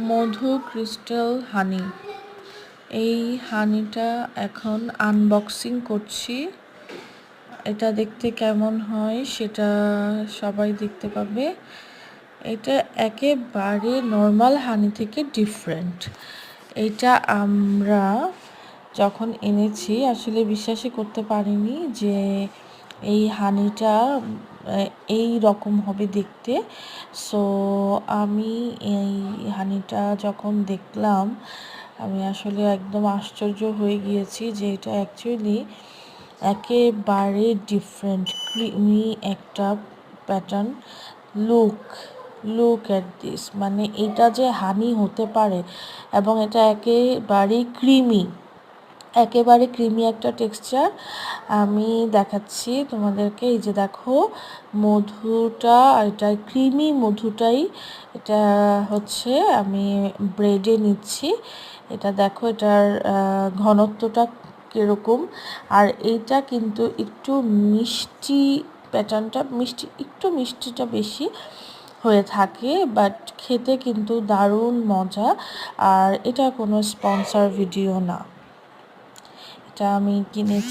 মধু crystal হানি। এই হানিটা এখন unboxing করছি। এটা দেখতে কেমন হয় সেটা সবাই দেখতে পাবে। এটা একেবারে নর্মাল হানি থেকে ডিফারেন্ট। এটা আমরা যখন এনেছি আসলে বিশ্বাসই করতে পারিনি যে এই হানিটা এই রকম হবে দেখতে। সো আমি এই হানিটা যখন দেখলাম আমি আসলে একদম আশ্চর্য হয়ে গিয়েছি যে এটা অ্যাকচুয়ালি একেবারে ডিফারেন্ট ক্রিমি একটা প্যাটার্ন। লুক অ্যাট দিস, মানে এটা যে হানি হতে পারে এবং এটা একেবারে ক্রিমি একটা টেক্সচার। আমি দেখাচ্ছি তোমাদেরকে, এই যে দেখো মধুটা, এটা ক্রিমি মধুটাই এটা হচ্ছে আমি ব্রেডে নিচ্ছি। এটা দেখো এটার ঘনত্বটা কীরকম। আর এইটা কিন্তু একটু মিষ্টি, প্যাটার্নটা মিষ্টিটা বেশি হয়ে থাকে, বাট খেতে কিন্তু দারুণ মজা। আর এটা কোনো স্পন্সর ভিডিও না, এটা আমি কিনেছি।